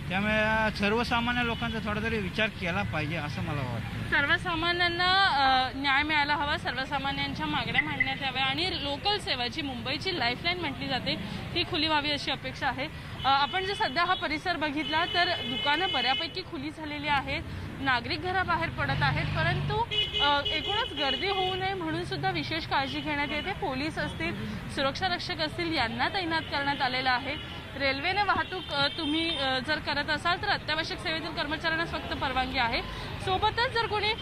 त्यामुळे सर्वसामान्य लोकांचा थोडा तरी विचार केला पाहिजे असं मला वाटतं. सर्वसामान्यांना न्याय मिळाला करायला हवा, सर्वसामान्यांच्या मागण्या मांडण्यात याव्या आणि लोकल सेवा जी मुंबईची लाईफलाईन म्हटली जाते ती खुली व्हावी अशी अपेक्षा आहे. आपण जर सध्या हा परिसर बघितला तर दुकानं बऱ्यापैकी खुली झालेली आहेत, नागरिक घराबाहेर पडत आहेत, परंतु एकूणच गर्दी होऊ नये म्हणून सुद्धा विशेष काळजी घेण्यात येते. पोलीस असतील, सुरक्षा रक्षक असतील यांना तैनात करण्यात आलेलं आहे. रेल्वेने वाहतूक तुम्ही जर करत असाल तर अत्यावश्यक सेवेतील कर्मचाऱ्यांनाच फक्त परवानगी आहे. सोबतच जर कोणी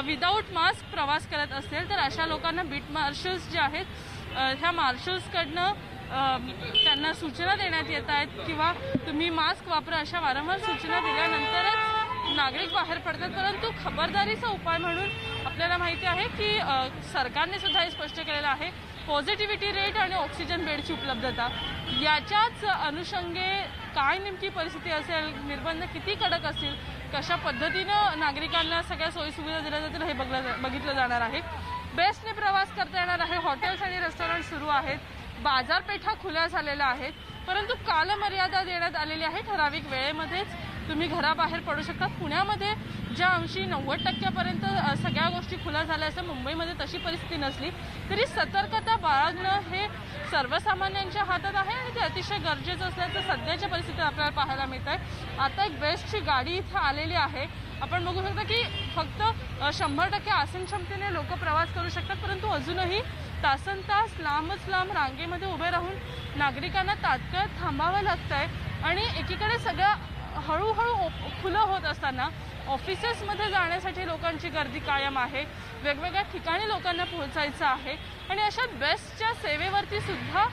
विदाऊट मास्क प्रवास करत असेल तर अशा लोकांना बीट मार्शल्स जे आहेत ह्या मार्शल्सकडनं त्यांना सूचना देण्यात येत आहेत किंवा तुम्ही मास्क वापरा अशा वारंवार सूचना दिल्यानंतरच नागरिक बाहेर पडतात. परंतु खबरदारीचा उपाय म्हणून आपल्याला माहिती आहे की सरकारने सुद्धा हे स्पष्ट केलेलं आहे, पॉझिटिव्हिटी रेट आणि ऑक्सिजन बेडची उपलब्धता याच्याच अनुषंगे काय नेमकी परिस्थिती असेल, निर्बंध किती कडक असतील, कशा पद्धतीनं नागरिकांना सगळ्या सोयीसुविधा दिल्या जातील हे बघितलं जाणार आहे. बेस्टने प्रवास करता येणार आहे. हॉटेल्स आणि रेस्टॉरंट सुरू आहेत, बाजारपेठा खुल्या झालेल्या आहेत, परंतु कालमर्यादा देण्यात आलेली आहे. ठराविक वेळेमध्येच तुम्ही घराबाहेर पडू शकता. पुण्यामध्ये ज्या अंशी 90% सगळ्या गोष्टी खुल्या झाल्या असं मुंबईमध्ये तशी परिस्थिती नसली तरी सतर्कता बाळगणं हे सर्वसामान्यांच्या हातात आहे आणि ते अतिशय गरजेचं असल्याचं सध्याच्या परिस्थितीत आपल्याला पाहायला मिळत आहे. आता एक बेस्टची गाडी इथं आलेली आहे. आपण बघू शकता की फक्त 100% आसन क्षमतेने लोक प्रवास करू शकतात, परंतु अजूनही तासनतास लांबच लांब रांगेमध्ये उभे राहून नागरिकांना तात्काळ थांबावं लागतंय आणि एकीकडे सगळं हळूहळू खुलं होत असताना ऑफिसेसमध्ये जाण्यासाठी लोकांची गर्दी कायम आहे. वेगवेगळ्या ठिकाणी लोकांना पोहोचायचं आहे आणि अशा बेस्टच्या सेवेवरती सुद्धा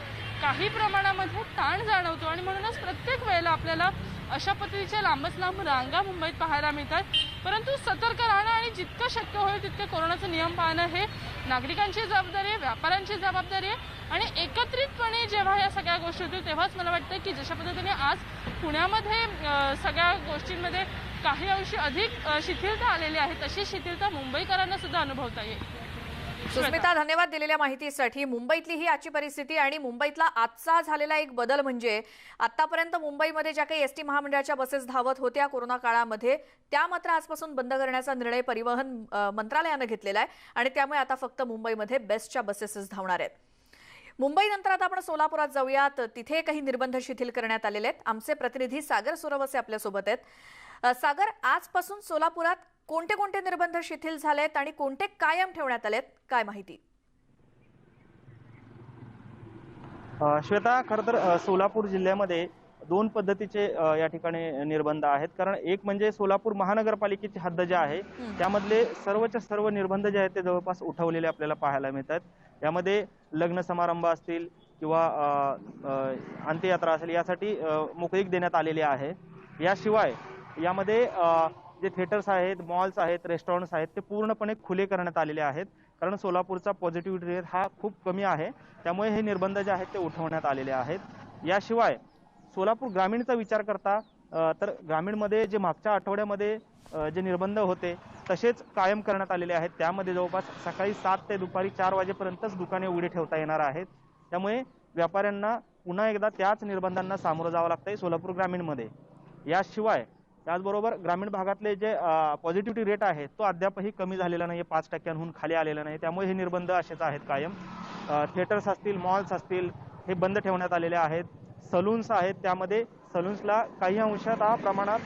काही प्रमाणामध्ये ताण जाणवतो आणि म्हणूनच प्रत्येक वेळेला आपल्याला अशा पद्धतीच्या लांबच लांब रांगा मुंबईत पाहायला मिळतात. परंतु सतर्क राहणं आणि जितकं शक्य होईल तितके कोरोनाचे नियम पाळणं हे नागरिकांची जबाबदारी आहे, व्यापाऱ्यांची जबाबदारी आहे आणि एकत्रितपणे जेव्हा या सगळ्या गोष्टी होतील तेव्हाच मला वाटतं की जशा पद्धतीने आज पुण्यामध्ये सगळ्या गोष्टींमध्ये काही अंशी अधिक शिथिलता आलेली आहे तशी शिथिलता मुंबईकरांना सुद्धा अनुभवता येईल. सुस्मिता, धन्यवाद दिलेल्या माहितीसाठी. मुंबईतली ही आजची परिस्थिती आणि मुंबईतला आजचा झालेला एक बदल म्हणजे आतापर्यंत मुंबईमध्ये ज्या काही एसटी महामंडळाच्या बसेस धावत होत्या कोरोना काळामध्ये त्या मात्र आजपासून बंद करण्याचा निर्णय परिवहन मंत्रालयानं घेतलेला आहे आणि त्यामुळे आता फक्त मुंबईमध्ये बेस्टच्या बसेसच धावणार आहेत. मुंबईनंतर आता आपण सोलापुरात जाऊयात. तिथे काही निर्बंध शिथिल करण्यात आलेले आहेत. आमचे प्रतिनिधी सागर सुरवसे आपल्यासोबत आहेत. सागर, आजपासून सोलापुरात कोणते कोणते निर्बंध शिथिल झालेत आणि कोणते कायम ठेवण्यात आलेत, काय माहिती? श्वेता, खरं तर सोलापूर जिल्ह्यामध्ये दोन पद्धतीचे या ठिकाणी निर्बंध आहेत. कारण एक म्हणजे सोलापूर महानगरपालिकेची हद्द जी आहे त्यामधले सर्वच्या सर्व निर्बंध जे आहेत ते जवळपास उठवलेले आपल्याला पाहायला मिळतात. यामध्ये लग्न समारंभ असतील किंवा अंत्ययात्रा असेल यासाठी मोकळीक देण्यात आलेली आहे. याशिवाय यामध्ये जे थिएटर्स आहेत, मॉल्स आहेत, रेस्टॉरंट्स आहेत ते पूर्णपणे खुले करण्यात आलेले आहेत. कारण सोलापूरचा पॉझिटिव्हिटी रेट हा खूप कमी आहे, त्यामुळे हे निर्बंध जे आहेत ते उठवण्यात आलेले आहेत. याशिवाय सोलापूर ग्रामीणचा विचार करता तर ग्रामीणमध्ये जे मागच्या आठवड्यामध्ये जे निर्बंध होते तसेच कायम करण्यात आलेले आहेत. त्यामध्ये जवळपास सकाळी 7 ते दुपारी 4 वाजेपर्यंतच दुकाने उघडी ठेवता येणार आहेत. त्यामुळे व्यापाऱ्यांना पुन्हा एकदा त्याच निर्बंधांना सामोरं जावं लागतंय सोलापूर ग्रामीणमध्ये. याशिवाय त्याचबरोबर ग्रामीण भागातले जे पॉझिटिव्हिटी रेट आहे तो अद्यापही कमी झालेला नाही, 5%हून खाली आलेला नाही. त्यामुळे हे निर्बंध असेच आहेत कायम. थिएटर्स असतील, मॉल्स असतील हे बंद ठेवण्यात आलेले आहेत. सलून्स आहेत, त्यामध्ये सलून्सला काही अंशात प्रमाणात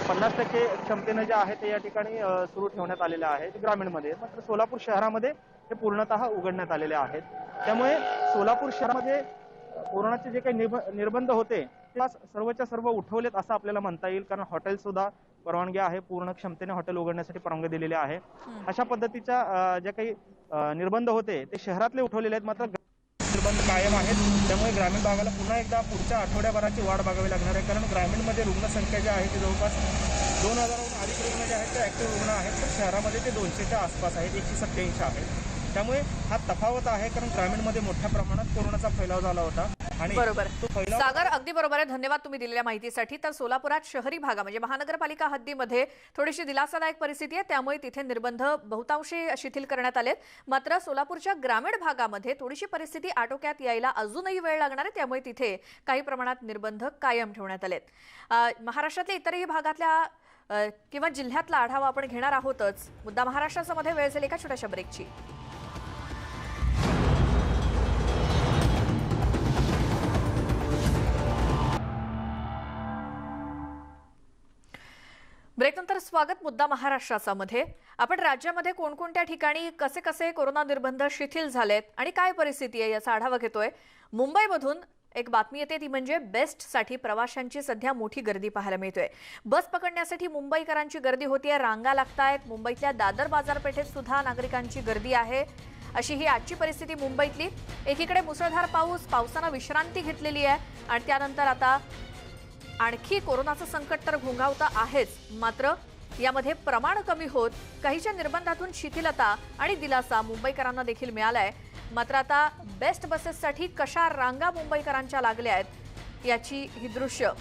50% क्षमतेनं जे आहे ते या ठिकाणी सुरू ठेवण्यात आलेले आहेत ग्रामीणमध्ये. मात्र सोलापूर शहरामध्ये हे पूर्णतः उघडण्यात आलेले आहेत. त्यामुळे सोलापूर शहरामध्ये कोरोनाचे जे काही निर्बंध होते ते सर्वच्या सर्व उठवलेत असं आपल्याला म्हणता येईल. कारण हॉटेल सुद्धा परवानगी आहे, पूर्ण क्षमतेने हॉटेल उघडण्यासाठी परवानगी दिलेली आहे. अशा पद्धतीच्या जे काही निर्बंध होते ते शहरातले उठवलेले आहेत, मात्र निर्बंध कायम आहेत. त्यामुळे ग्रामीण भागाला पुन्हा एकदा पुढच्या आठवड्याभराची वाट बघावी लागणार आहे. कारण ग्रामीणमध्ये रुग्णसंख्या जी आहे ती जवळपास 2000हून अधिक रुग्ण जे आहेत ते ऍक्टिव्ह रुग्ण आहेत, तर शहरामध्ये ते 200च्या आसपास आहेत, 187 आहेत. त्यामुळे हा तफावत आहे, कारण ग्रामीणमध्ये मोठ्या प्रमाणात कोरोनाचा फैलाव झाला होता. बरोबर सागर, अगदी बरोबर आहे. धन्यवाद तुम्ही दिलेल्या माहितीसाठी. तर सोलापुरात शहरी भागा म्हणजे महानगरपालिका हद्दीमध्ये थोडीशी दिलासादायक परिस्थिती आहे, त्यामुळे तिथे निर्बंध बहुतांशी शिथिल करण्यात आलेत. मात्र सोलापूरच्या ग्रामीण भागामध्ये थोडीशी परिस्थिती आटोक्यात यायला अजूनही वेळ लागणार आहे, त्यामुळे तिथे काही प्रमाणात निर्बंध कायम ठेवण्यात आलेत. महाराष्ट्रातल्या इतरही भागातल्या किंवा जिल्ह्यातला आढावा आपण घेणार आहोतच. मुद्दा महाराष्ट्राचा मध्ये वेळ झाली एका छोट्याशा ब्रेकची. ब्रेकनंतर स्वागत मुद्दा महाराष्ट्राचा मध्ये आपण राज्यामध्ये कोणकोणत्या ठिकाणी कसे कसे कोरोना निर्बंध शिथिल झालेत आणि काय परिस्थिती आहे याचा आढावा घेतोय। मुंबईमधून एक बातमी येते ती म्हणजे बेस्टसाठी प्रवाशांची सध्या मोठी गर्दी पाहायला मिळते। बस पकडण्यासाठी मुंबईकरांची गर्दी होतीये, रांगा लागतायत। मुंबईतल्या दादर बाजारपेठेत सुद्धा नागरिकांची गर्दी आहे। अशी ही आजची परिस्थिती मुंबईतली। एकीकडे मुसळधार पावसानं विश्रांती घेतलेली आहे आणि त्यानंतर आता आणखी कोरोनाचं संकट तर घोंघावतं आहेच, मात्र यामध्ये प्रमाण कमी होत काहीच्या निर्बंधातून शिथिलता आणि दिलासा मुंबईकरांना देखील मिळालाय। मात्र आता बेस्ट बसेससाठी कशा रांगा मुंबईकरांच्या लागल्या आहेत याची ही दृश्य।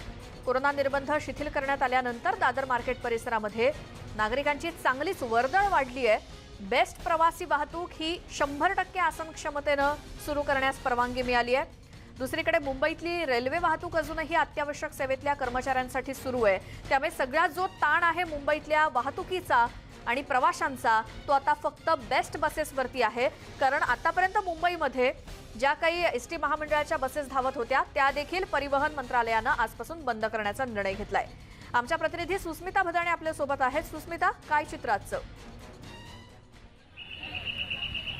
कोरोना निर्बंध शिथिल करण्यात आल्यानंतर दादर मार्केट परिसरामध्ये नागरिकांची चांगलीच वर्दळ वाढली आहे। बेस्ट प्रवासी वाहतूक ही 100% आसन क्षमतेनं सुरू करण्यास परवानगी मिळाली आहे। दुसरीकडे मुंबईतली रेल्वे वाहतूक अजूनही अत्यावश्यक सेवेतल्या कर्मचाऱ्यांसाठी सुरू आहे। त्यामुळे सगळ्यात जो ताण आहे मुंबईतल्या वाहतुकीचा आणि प्रवाशांचा तो आता फक्त बेस्ट बसेसवरती आहे। कारण आतापर्यंत मुंबईमध्ये ज्या काही एसटी महामंडळाच्या बसेस धावत होत्या त्या देखील परिवहन मंत्रालयानं आजपासून बंद करण्याचा निर्णय घेतलाय। आमच्या प्रतिनिधी सुस्मिता भदाणे आपल्या सोबत आहेत। सुस्मिता, काय चित्र आजचं?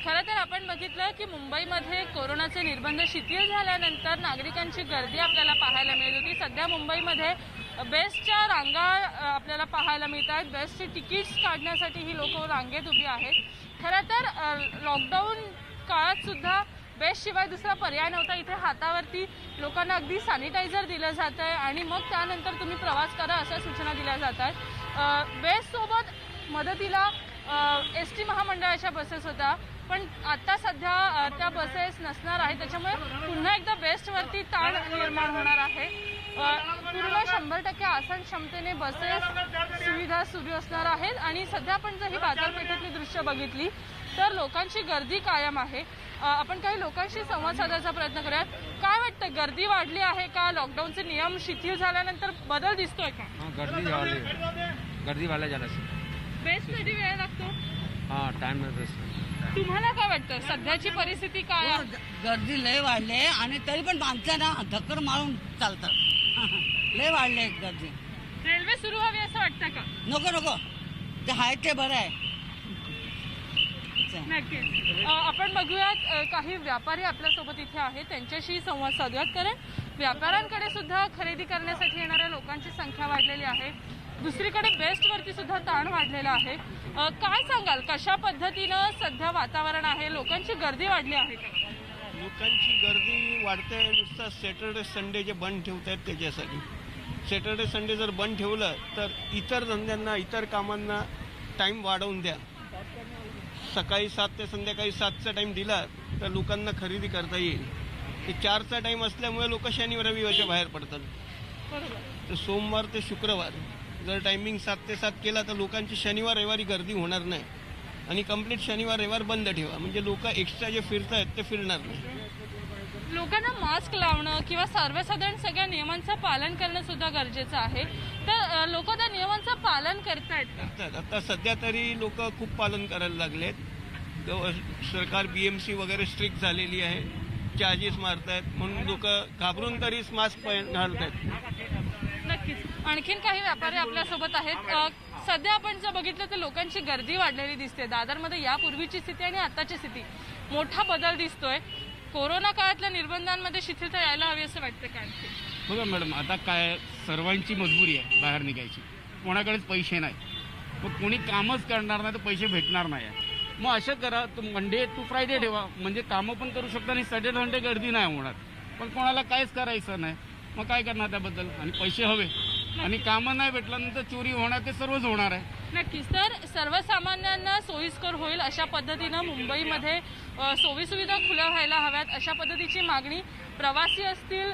खरं तर आपण बघितलं की मुंबईमध्ये कोरोनाचे निर्बंध शिथिल झाल्यानंतर नागरिकांची गर्दी आपल्याला पाहायला मिळत होती। सध्या मुंबईमध्ये बेस्टच्या रांगा आपल्याला पाहायला मिळत आहेत। बेस्टची तिकीट्स काढण्यासाठी ही लोक रांगेत उभी आहेत। खरं तर लॉकडाऊन काळात सुद्धा बेस्टशिवाय दुसरा पर्याय नव्हता। इथे हातावरती लोकांना अगदी सॅनिटायझर दिलं जात आहे आणि मग त्यानंतर तुम्ही प्रवास करा अशा सूचना दिल्या जात आहेत। बेस्टसोबत मदतीला एसटी महामंडळाच्या बसेस होत्या, पण आता सध्या त्या बसेस नसणार आहेत। त्याच्यामुळे पुन्हा एकदा बेस्टवरती ताण निर्माण होणार आहे। पूर्ण 100% आसन क्षमतेने बसेस सुविधा सुरू असणार आहेत आणि सध्या आपण जर ही बाजारपेठेतली दृश्य बघितली तर लोकांची गर्दी कायम आहे। आपण काही लोकांशी संवाद साधायचा प्रयत्न करूयात। काय वाटतं, गर्दी वाढली आहे का? लॉकडाऊनचे नियम शिथिल झाल्यानंतर बदल दिसतोय का? गर्दी वाढल्या झाला बेस्टसाठी वेळ लागतो। हां, टाइम तुम्हाला काय वाटतं सध्याची परिस्थिती काय आहे? गर्दी लय वाढली आहे आणि तरी पण माणसांना धक्कर मारून चालतात। लय वाढले गर्दी। रेल्वे सुरू व्हावी असं वाटतं का? नको नको, जे आहे ते बरं आहे। नक्कीच आपण बघूयात काही व्यापारी आपल्यासोबत इथे आहेत, त्यांच्याशी संवाद साधूयात। कारण व्यापाऱ्यांकडे सुद्धा खरेदी करण्यासाठी येणाऱ्या लोकांची संख्या वाढलेली आहे। दुसरीकडे बेस्टवरती सुद्धा ताण वाढलेला आहे। काय सांगाल, कशा पद्धतीनं सध्या वातावरण आहे? लोकांची गर्दी वाढली आहे का? लोकांची गर्दी वाढते नुसतं सॅटर्डे संडे जे बंद ठेवतात त्याच्यासाठी। सॅटर्डे संडे जर बंद ठेवलं तर इतर धंद्यांना इतर कामांना टाईम वाढवून द्या। सकाळी 7 ते संध्याकाळी 7चा टाईम दिला तर लोकांना खरेदी करता येईल। ते 4चा टाईम असल्यामुळे लोक शनिवार रविवारच्या बाहेर पडतात। तर सोमवार ते शुक्रवार जर टायमिंग 7 ते 7 केला तर लोकांची शनिवार रविवारी गर्दी होणार नाही आणि कंप्लीट शनिवार रविवार बंद ठेवा, म्हणजे लोक एक्स्ट्रा जे फिरत आहेत ते फिरणार नाही। लोकांना मास्क लावणं किंवा सर्वसाधारण सगळ्या नियमांचं पालन करणं सुद्धा गरजेचं आहे। तर लोक त्या नियमांचं पालन करतायत? आता सध्या तरी लोक खूप पालन करायला लागलेत। सरकार BMC वगैरे स्ट्रिक्ट झालेली आहे, चार्जेस मारतायत म्हणून लोक घाबरून तरी मास्क घालतायत। नक्कीच आणखीन काही व्यापारी आपल्यासोबत आहेत। सध्या आपण जर बघितलं तर लोकांची गर्दी वाढलेली दिसते। दादरमध्ये यापूर्वीची स्थिती आणि आताची स्थिती मोठा बदल दिसतोय। कोरोना काळातल्या निर्बंधांमध्ये शिथिलता यायला हवी असं वाटतं का? बघा मॅडम, आता काय सर्वांची मजबुरी आहे बाहेर निघायची, कोणाकडेच पैसे नाही, मग कोणी कामच करणार नाही तर पैसे भेटणार नाही। मग असं करा, मंडे टू फ्रायडे ठेवा, म्हणजे कामं पण करू शकता आणि सॅटर्डे संडे गर्दी नाही होणार। पण कोणाला काहीच करायचं नाही, मग काय करणार त्याबद्दल? आणि पैसे हवे आणि कामं नाही भेटल्यानंतर चोरी होणार, ते सर्वच होणार आहे। नक्कीच, तर सर्वसामान्यांना सोयीस्कर होईल अशा पद्धतीनं मुंबईमध्ये सोयीसुविधा खुल्या व्हायला हव्यात अशा पद्धतीची मागणी प्रवासी असतील,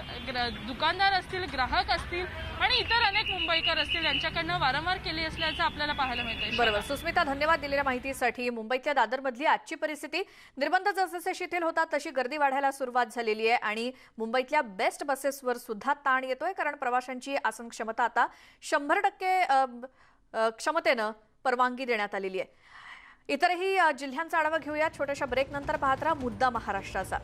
दुकानदार असतील, ग्राहक असतील आणि इतर अनेक मुंबईकर असतील यांच्याकडनं वारंवार केली असल्याचं आपल्याला पाहायला मिळतंय। बरोबर सुस्मिता, धन्यवाद दिलेल्या माहितीसाठी। मुंबईतल्या दादरमधली आजची परिस्थिती, निर्बंध जसजसे शिथिल होतात तशी गर्दी वाढायला सुरुवात झालेली आहे आणि मुंबईतल्या बेस्ट बसेसवर सुद्धा ताण येतोय, कारण प्रवाशांची आसन क्षमता आता 100% क्षमतेनं परवानगी देण्यात आलेली आहे। इतरही जिल्ह्यांचा आढावा घेऊया छोट्याशा ब्रेक नंतर। पाहत राहा मुद्दा महाराष्ट्राचा।